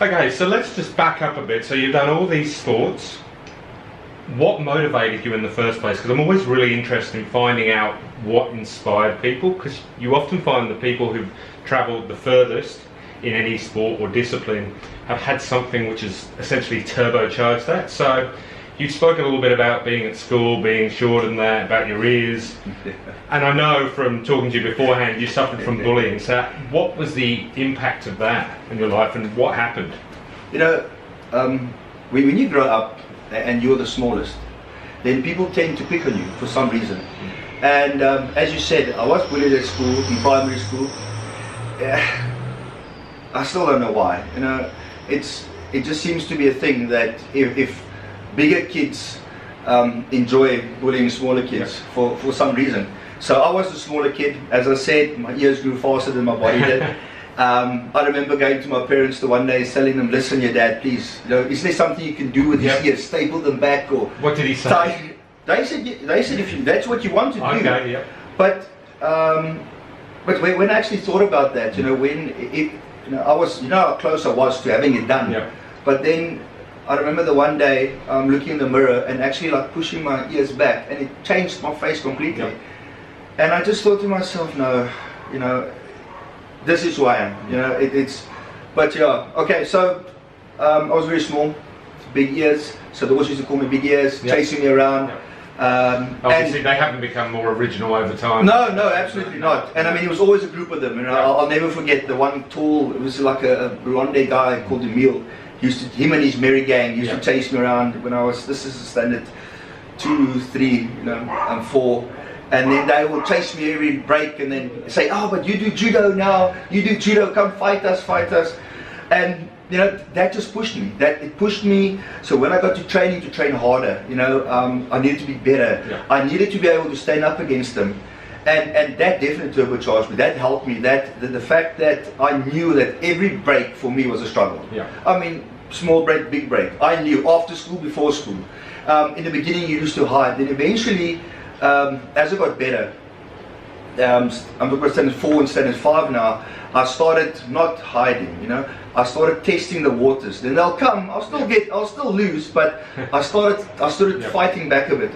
Okay, so let's just back up a bit. So you've done all these sports. What motivated you in the first place? Because I'm always really interested in finding out what inspired people, because you often find the people who've travelled the furthest in any sport or discipline have had something which has essentially turbocharged that. So you've spoken a little bit about being at school, being short and that, about your ears. And I know from talking to you beforehand, you suffered from bullying. So what was the impact of that in your life and what happened? You know, when you grow up and you're the smallest, then people tend to pick on you for some reason. And as you said, I was bullied at school, in primary school. I still don't know why. You know, it just seems to be a thing that if bigger kids enjoy bullying smaller kids for some reason. So I was the smaller kid. As I said, my ears grew faster than my body did. I remember going to my parents the one day, telling them, "Listen, your dad, please, you know, is there something you can do with his ears? Staple them back, or..." What did he say? They said if that's what you want to do. Okay, yeah. But when I actually thought about that, you know, I was, you know, how close I was to having it done. Yeah. But then I remember the one day looking in the mirror and actually like pushing my ears back, and it changed my face completely. Yeah. And I just thought to myself, no, you know, this is who I am. You know, but yeah, okay. So I was very small, big ears. So they always used to call me Big Ears, chasing me around. Obviously, they haven't become more original over time. No, absolutely not. And I mean, it was always a group of them. And I'll never forget the one tall. It was like a blonde guy called Emil. Him and his merry gang used to chase me around when I was. This is a standard 2, 3, you know, and 4. And then they will chase me every break and then say, "Oh, but you do judo now. You do judo. Come fight us." And you know, that just pushed me. It pushed me. So when I got to train harder, you know, I needed to be better. Yeah. I needed to be able to stand up against them, and that definitely turbocharged me. That helped me. The fact that I knew that every break for me was a struggle. Yeah. I mean, small break, big break. I knew after school, before school. In the beginning, you used to hide. Then eventually, as I got better, I'm looking at standard 4 and standard 5 now. I started not hiding, you know. I started testing the waters. Then they'll come. I'll still lose, but I started fighting back a bit.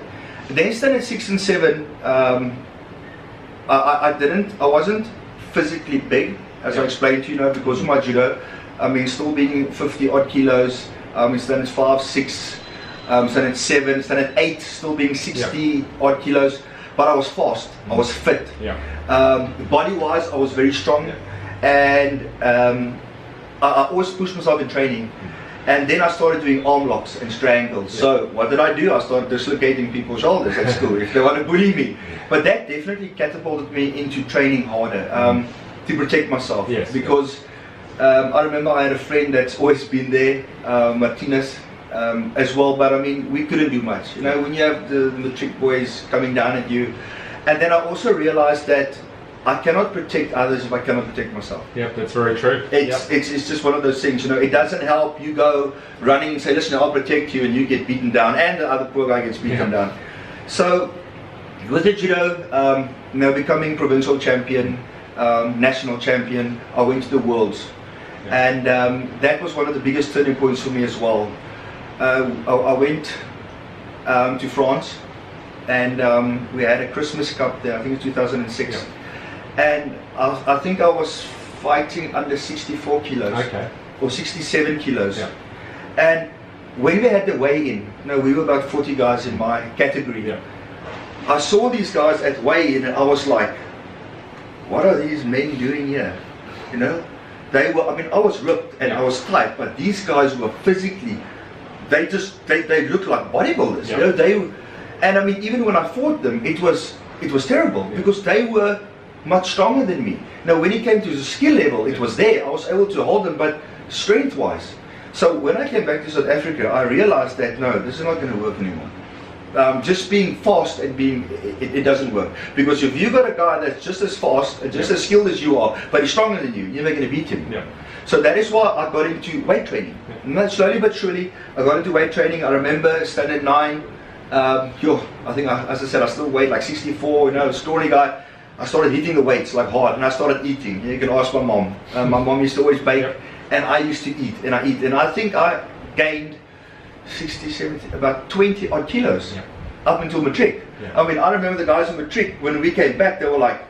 Then standard 6 and 7, I wasn't physically big, as I explained to you, know, because of my judo. I mean, still being 50 odd kilos. In standard 5, 6, standard 7, standard 8, still being 60 odd kilos. But I was fast. I was fit. Body-wise, I was very strong. And I always pushed myself in training. And then I started doing arm locks and strangles. So what did I do? I started dislocating people's shoulders at school if they want to bully me. But that definitely catapulted me into training harder to protect myself. Because I remember I had a friend that's always been there, Martinez, as well. But I mean, we couldn't do much. You know, when you have the matric boys coming down at you. And then I also realized that I cannot protect others if I cannot protect myself. Yeah, that's very true. It's just one of those things, you know. It doesn't help you go running and say, "Listen, I'll protect you," and you get beaten down, and the other poor guy gets beaten down. So with the judo, you know, becoming provincial champion, national champion, I went to the worlds, and that was one of the biggest turning points for me as well. I went to France, and we had a Christmas Cup there. I think it's 2006. And I think I was fighting under 64 kilos or 67 kilos. And when we had the weigh-in, you know, we were about 40 guys in my category. I saw these guys at weigh-in and I was like, what are these men doing here? You know, they were, I mean, I was ripped and I was tight, but these guys were physically, they looked like bodybuilders. You know, and I mean, even when I fought them, it was terrible because they were much stronger than me. Now, when it came to the skill level, it was there. I was able to hold them, but strength-wise. So when I came back to South Africa, I realized that no, this is not going to work anymore. Just being fast and it doesn't work. Because if you got a guy that's just as fast and just as skilled as you are, but he's stronger than you, you're never going to beat him. So that is why I got into weight training. And slowly but surely, I got into weight training. I remember standard 9. I think, as I said, I still weighed like 64. You know, scrawny guy. I started hitting the weights like hard, and I started eating. You can ask my mom. My mom used to always bake, and I used to eat, and I eat, and I think I gained 60, 70, about 20 odd kilos up until matric. I mean, I remember the guys in matric, when we came back, they were like,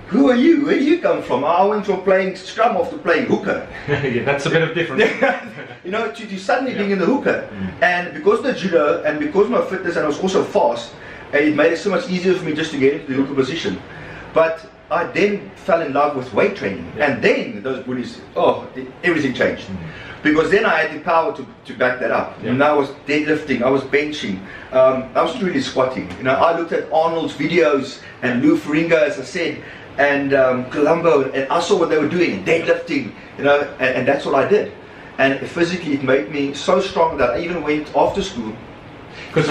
who are you? Where do you come from? I went from playing scrum off to playing hooker. Yeah, that's a bit of difference. You know, to suddenly being in the hooker. And because of the judo, and because of my fitness, and I was also fast, it made it so much easier for me just to get into the hooker position. But I then fell in love with weight training. And then those bullies, everything changed. Because then I had the power to back that up. And I was deadlifting, I was benching, I wasn't really squatting. You know, I looked at Arnold's videos and Lou Ferrigno, as I said, and Colombo, and I saw what they were doing, deadlifting, you know, and that's what I did. And physically it made me so strong that I even went after school. Because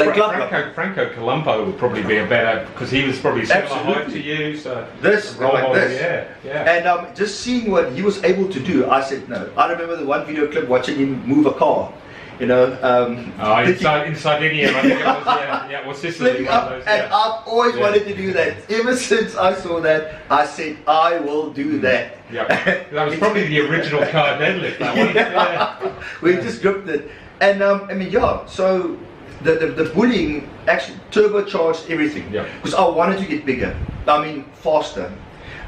Franco Colombo would probably be a better, because he was probably similar height to you, so this, role like model, this. And just seeing what he was able to do, I said no. I remember the one video clip watching him move a car, you know. In Sardinia, I think it was, was Sicily. Up those, and I've always wanted to do that. Ever since I saw that, I said, I will do that. That was probably the original car deadlift, that one. We just gripped it. And I mean, so the bullying actually turbocharged everything. Because I wanted to get bigger, I mean faster.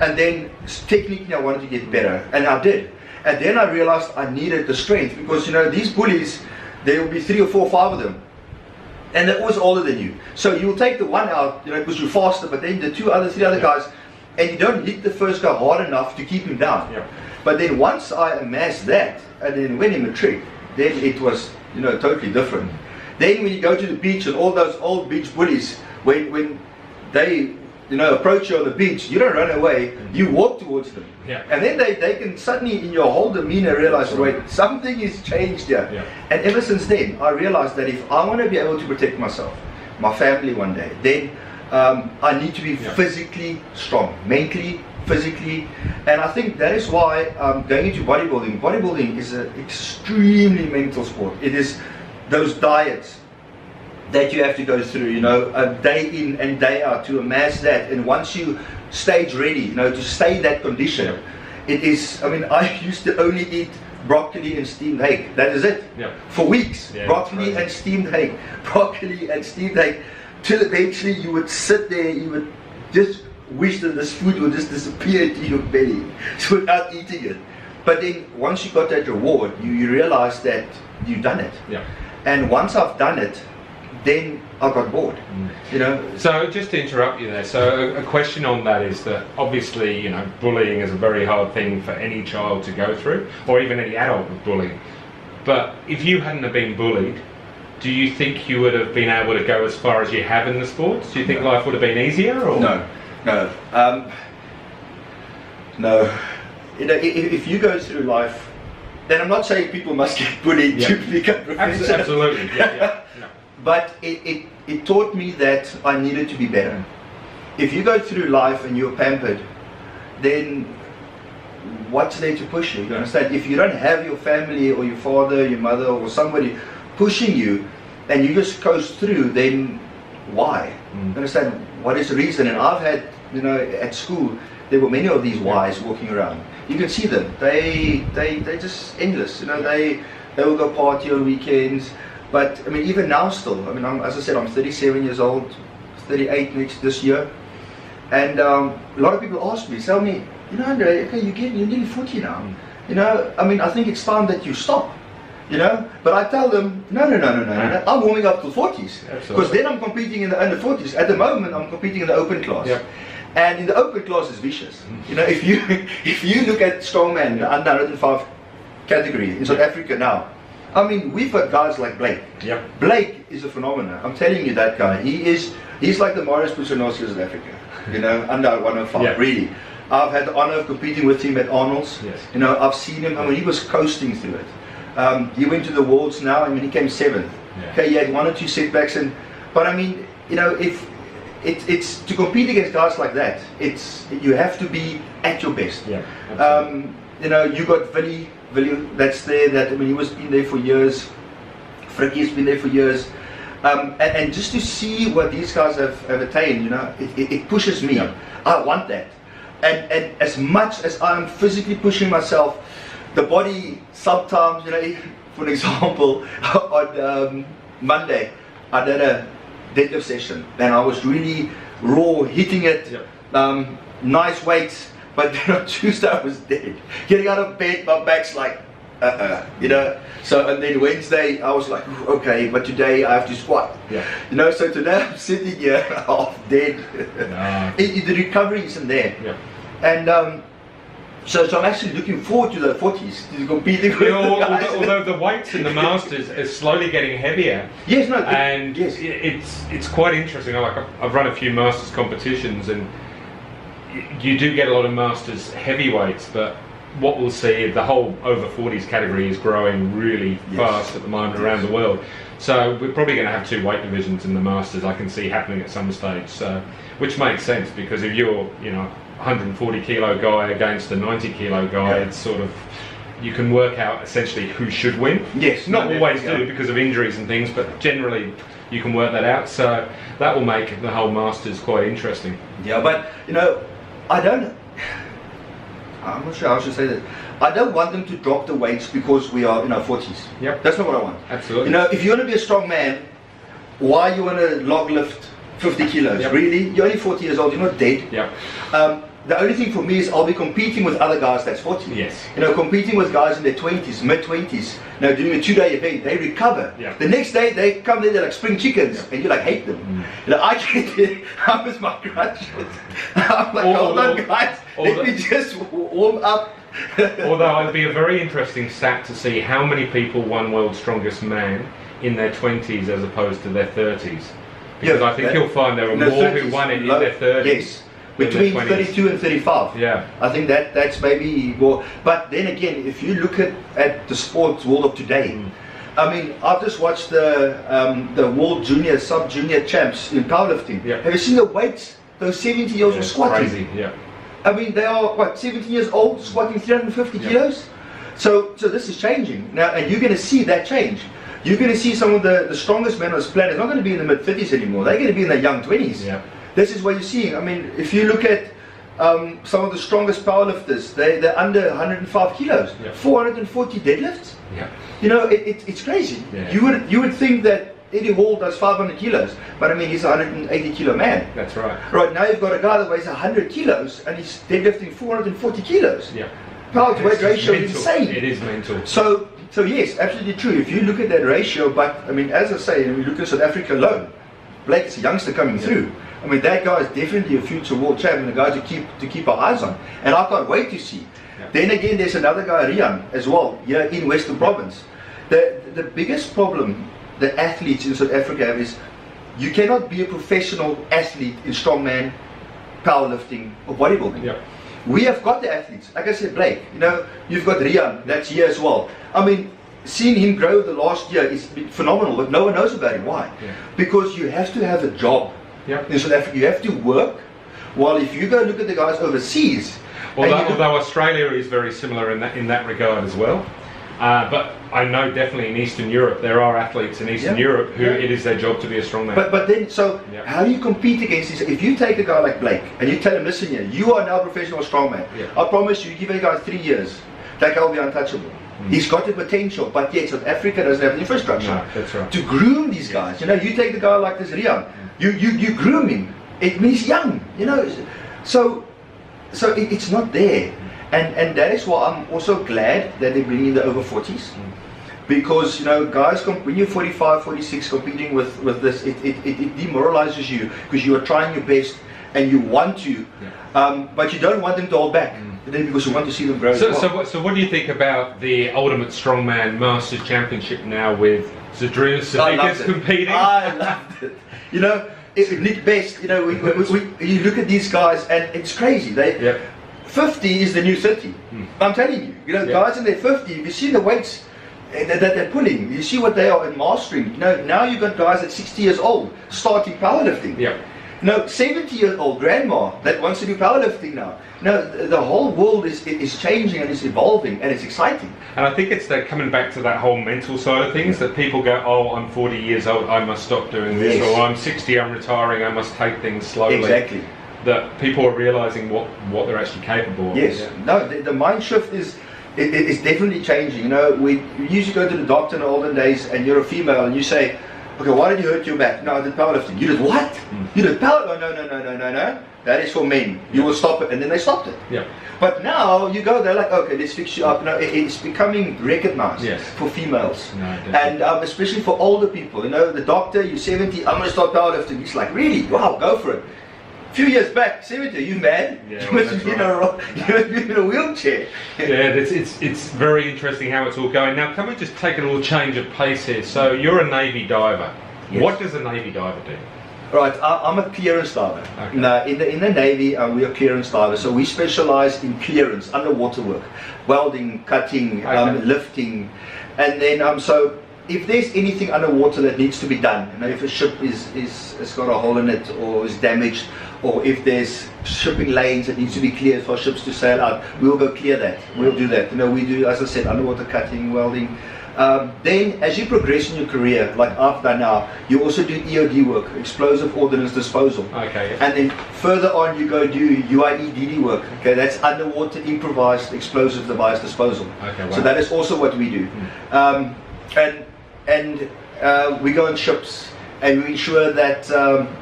And then technically I wanted to get better, and I did. And then I realized I needed the strength, because you know, these bullies, there will be 3 or 4 or 5 of them, and they're always older than you. So you'll take the one out, you know, because you're faster, but then the 3 other guys, and you don't hit the first guy hard enough to keep him down. But then once I amassed that, and then went in matric, then it was, you know, totally different. Then when you go to the beach, and all those old beach bullies, when they, you know, approach you on the beach, you don't run away, you walk towards them. And then they can suddenly, in your whole demeanor, realize, wait, something has changed here. And ever since then, I realized that if I want to be able to protect myself, my family one day, then I need to be physically strong, mentally, physically. And I think that is why going into bodybuilding. Bodybuilding is an extremely mental sport. It is those diets that you have to go through, you know, day in and day out to amass that. And once you stage ready, you know, to stay in that condition, it is, I mean, I used to only eat broccoli and steamed egg. That is it. For weeks. Broccoli and steamed egg. Broccoli and steamed egg. Till eventually you would sit there, you would just wish that this food would just disappear into your belly without eating it. But then once you got that reward, you realize that you've done it. And once I've done it, then I got bored, you know. So just to interrupt you there, so a question on that is that obviously, you know, bullying is a very hard thing for any child to go through, or even any adult with bullying. But if you hadn't have been bullied, do you think you would have been able to go as far as you have in the sports? Do you think life would have been easier? Or? No. No. You know, if you go through life, then I'm not saying people must get bullied to become professionals. Absolutely. But it taught me that I needed to be better. If you go through life and you're pampered, then what's there to push you? You understand? If you don't have your family or your father, your mother, or somebody pushing you, and you just coast through, then why? You understand? What is the reason? And I've had, you know, at school, there were many of these whys walking around. You can see them. They're just endless. You know, they will go party on weekends. But I mean, even now still, I mean, as I said, I'm 37 years old, 38 this year, and a lot of people ask me, tell me, you know, Andre, okay, you're nearly 40 now. You know, I mean, I think it's time that you stop. You know, but I tell them, no. I'm warming up to 40s, because then I'm competing in the under 40s. At the moment, I'm competing in the open class. And in the open class is vicious. You know, if you look at Strongman, the under 105 category in South Africa now, I mean, we've got guys like Blake. Blake is a phenomenon. I'm telling you, that guy. He's like the Marius Puccianoski of South Africa. You know, under 105. Really. I've had the honor of competing with him at Arnold's. You know, I've seen him. I mean, he was coasting through it. He went to the Worlds now. I mean, he came 7th. Okay, he had 1 or 2 setbacks, but I mean, you know, if it's to compete against guys like that, you have to be at your best. You know, you got Willie, that's there. That, I mean, he was been there for years. Fricky's been there for years. And just to see what these guys have attained, you know, it pushes me. I want that. And as much as I'm physically pushing myself, the body sometimes, for an example, on Monday, I did a deadlift session and I was really raw, hitting it, nice weights, but then on Tuesday I was dead. Getting out of bed, my back's like, So, and then Wednesday I was like, okay, but today I have to squat. So today I'm sitting here half dead. The recovery isn't there. And so I'm actually looking forward to the 40s, to competing with although the weights in the Masters are slowly getting heavier. It's quite interesting. I've run a few Masters competitions, and you do get a lot of Masters heavyweights, but what we'll see, the whole over 40s category is growing really fast at the moment around the world. So we're probably going to have 2 weight divisions in the Masters, I can see happening at some stage. So, which makes sense, because if you're, 140 kilo guy against a 90 kilo guy, it's sort of, you can work out essentially who should win. Not always do because of injuries and things, but generally you can work that out. So that will make the whole Masters quite interesting. But I'm not sure how I should say that. I don't want them to drop the weights because we are in our 40s. That's not what I want. Absolutely. If you want to be a strong man, why you want to log lift 50 kilos? Really? You're only 40 years old, you're not dead. The only thing for me is I'll be competing with other guys that's 40. Competing with guys in their 20s, mid-20s, doing a 2-day event, they recover. The next day they come there, they're like spring chickens, and you hate them. I get there, I'm with my crutches. I'm like, hold on guys, let me just warm up. Although it'd be a very interesting stat to see how many people won World's Strongest Man in their 20s as opposed to their 30s. Because I think you'll find there are more who won it in their 30s. Between 32 and 35. I think that's maybe more. But then again, if you look at the sports world of today, I've just watched the World Junior, Sub-Junior champs in powerlifting. Have you seen the weights those 70-year-olds are squatting? Crazy, they are, 17 years old, squatting 350 kilos? So this is changing. Now, and you're going to see that change. You're going to see some of the strongest men on this planet not going to be in the mid-30s anymore. They're going to be in their young 20s. This is what you're seeing. If you look at some of the strongest powerlifters, they're under 105 kilos, 440 deadlifts. It's crazy. You would think that Eddie Hall does 500 kilos, but he's a 180 kilo man. That's right. Right now you've got a guy that weighs 100 kilos and he's deadlifting 440 kilos. Power to weight ratio is insane. It is mental. So yes, absolutely true. If you look at that ratio, but as I say, we look at South Africa alone, Blake is a youngster coming through. That guy is definitely a future world champion, a guy to keep our eyes on, and I can't wait to see. Then again, there's another guy, Rian, as well, here in Western Province. The biggest problem the athletes in South Africa have is you cannot be a professional athlete in strongman, powerlifting, or bodybuilding. We have got the athletes, like I said, Blake. You've got Rian, that's here as well. Seeing him grow the last year is phenomenal, but no one knows about him. Why? Because you have to have a job. In South Africa, you have to work. While if you go look at the guys overseas, although Australia is very similar in that regard as well, but I know definitely in Eastern Europe there are athletes in Eastern Europe who it is their job to be a strongman. But then, how do you compete against these? If you take a guy like Blake and you tell him, listen here, you are now a professional strongman. I promise you, give a guy 3 years, that guy will be untouchable. He's got the potential, but yet South Africa doesn't have the infrastructure to groom these guys. You take the guy like this Rian. You groom him. He's young, So it's not there, and that is why I'm also glad that they bring in the over 40s, because guys, when you're 45, 46 competing with this, it demoralizes you because you are trying your best and you want to, but you don't want them to hold back. Because you want to see them grow. So what do you think about the Ultimate Strongman Masters Championship now with Zadrunas Sadikas competing? I loved it. Nick Best, you look at these guys and it's crazy. 50 is the new 30. I'm telling you, guys in their 50, you see the weights that they're pulling, you see what they are in mastering. Now you've got guys at 60 years old starting powerlifting. 70-year-old grandma that wants to do powerlifting now. The whole world is changing and it's evolving and it's exciting. And I think it's coming back to that whole mental side of things, that people go, oh, I'm 40 years old, I must stop doing this, or I'm 60, I'm retiring, I must take things slowly. Exactly. That people are realizing what they're actually capable of. The mind shift is it's definitely changing. You know, we used to go to the doctor in the olden days, and you're a female, and you say, okay, why did you hurt your back? No, I did powerlifting. You did what? You did power? Oh, no. That is for men. You will stop it, and then they stopped it. Yeah. But now you go, they're like, okay, let's fix you up. No, it's becoming recognized for females, and especially for older people. You know, the doctor, you're 70, I'm going to start powerlifting. He's like, really? Wow, go for it. A few years back, 70, are you mad? Yeah, you must be in a wheelchair. Yeah, it's very interesting how it's all going. Now, can we just take a little change of pace here? So, you're a Navy diver. Yes. What does a Navy diver do? Right, I'm a clearance diver. Okay. Now, in the Navy, we are clearance divers, so we specialize in clearance, underwater work, welding, cutting, lifting, and then so if there's anything underwater that needs to be done, you know, if a ship has got a hole in it or is damaged, or if there's shipping lanes that needs to be cleared for ships to sail out, we'll go clear that. We'll do that. You know, we do, as I said, underwater cutting, welding. Then, as you progress in your career, like I've done now, you also do EOD work, explosive ordnance disposal. Okay. And then further on, you go do UIEDD work. Okay, that's underwater improvised explosive device disposal. Okay. Wow. So that is also what we do. And we go on ships, and we ensure that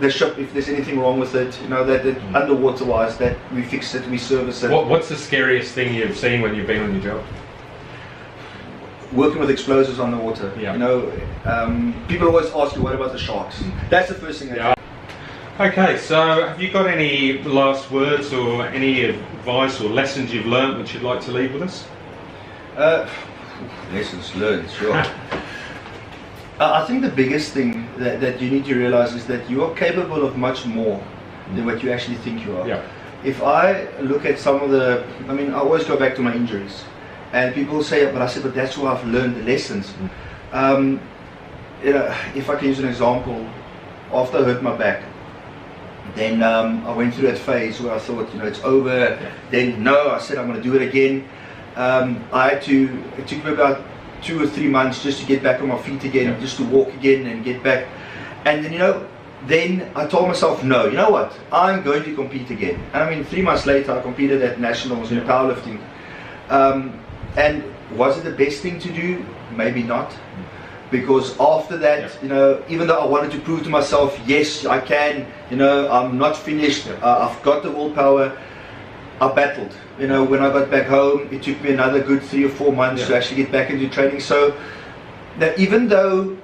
the ship, if there's anything wrong with it, you know, that underwater-wise, that we fix it, we service it. What's the scariest thing you've seen when you've been on your job? Working with explosives underwater. Yeah. You know, people always ask you, what about the sharks? That's the first thing. Okay, so have you got any last words or any advice or lessons you've learned which you'd like to leave with us? Lessons learned, sure. I think the biggest thing that you need to realize is that you are capable of much more than what you actually think you are. Yeah. If I look at some of I always go back to my injuries. And people say, but I said, but that's where I've learned the lessons. You know, if I can use an example, after I hurt my back, then I went through that phase where I thought, you know, it's over. Yeah. Then no, I said I'm going to do it again. It took me about 2 or 3 months just to get back on my feet again, just to walk again and get back. And then, you know, then I told myself, no, you know what, I'm going to compete again. And I mean, 3 months later, I competed at nationals in powerlifting. And was it the best thing to do? Maybe not. Because after that, you know, even though I wanted to prove to myself, yes, I can, you know, I'm not finished, I've got the willpower, I battled. You know, when I got back home, it took me another good 3 or 4 months to actually get back into training. So, that even though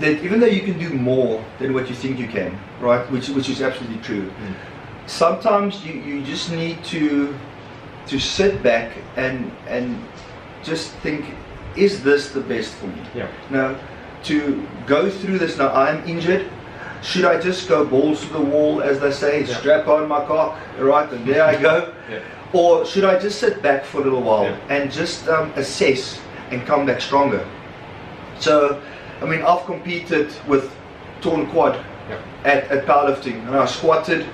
you can do more than what you think you can, right, which is absolutely true, sometimes you just need to sit back and just think, is this the best for me? Now, to go through this, now I'm injured, should I just go balls to the wall, as they say, strap on my cock, right, and there I go? Or should I just sit back for a little while and just assess and come back stronger? So, I mean, I've competed with torn quad at powerlifting, and I squatted,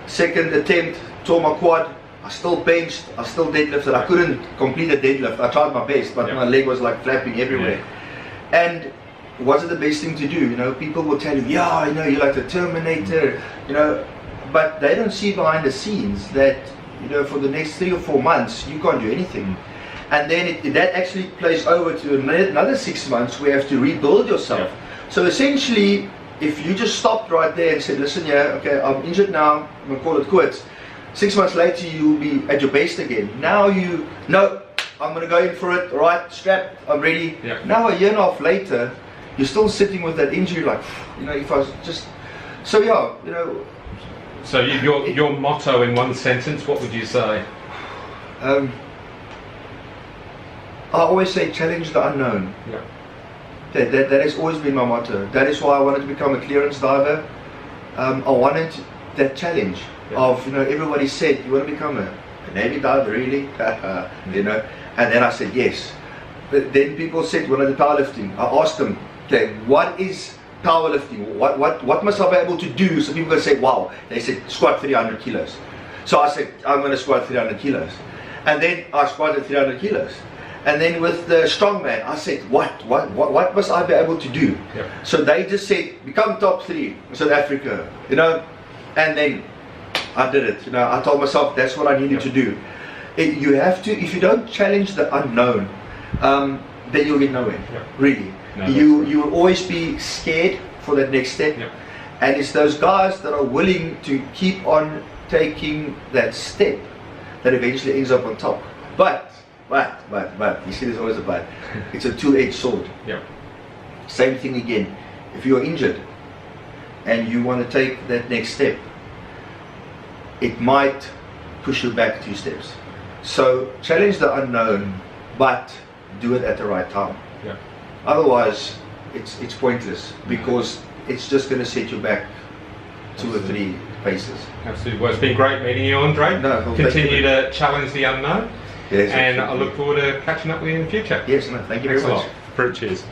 second attempt, tore my quad, I still benched, I still deadlifted. I couldn't complete a deadlift. I tried my best, but my leg was like flapping everywhere. And was it the best thing to do? You know, people will tell you, yeah, you know, you're like the Terminator, you know, but they don't see behind the scenes that, you know, for the next 3 or 4 months, you can't do anything. And then that actually plays over to another 6 months where you have to rebuild yourself. So essentially, if you just stopped right there and said, listen, okay, I'm injured now, I'm going to call it quits. 6 months later, you'll be at your best again. Now you know, I'm going to go in for it, all right, strapped, I'm ready. Now a year and a half later, you're still sitting with that injury, like, you know, if I was just, so yeah, you know. So your motto in one sentence, what would you say? I always say, challenge the unknown. That has always been my motto. That is why I wanted to become a clearance diver. I wanted that challenge. Of, you know, everybody said, you want to become a Navy diver, really? You know, and then I said yes. But then people said, when I did powerlifting, I asked them, okay, what is powerlifting? What must I be able to do? So people can say, wow. They said, squat 300 kilos. So I said, I'm going to squat 300 kilos. And then I squatted 300 kilos. And then with the Strongman, I said, what must I be able to do? So they just said, become top 3 in South Africa, you know, and then I did it. You know, I told myself that's what I needed to do. You have to. If you don't challenge the unknown, then you'll get nowhere. Yeah. Really, No, you will always be scared for that next step. Yeah. And it's those guys that are willing to keep on taking that step that eventually ends up on top. But, you see there's always a but. It's a two-edged sword. Yeah. Same thing again. If you're injured and you want to take that next step, it might push you back 2 steps. So challenge the unknown, but do it at the right time. Yeah. Otherwise, it's pointless, because it's just going to set you back 2 or 3 paces. Absolutely. Well, it's been great meeting you, Andre. No, well, continue to challenge the unknown. Yes, and absolutely. I look forward to catching up with you in the future. Yes, no, thank you Thanks very a much. lot. Cheers.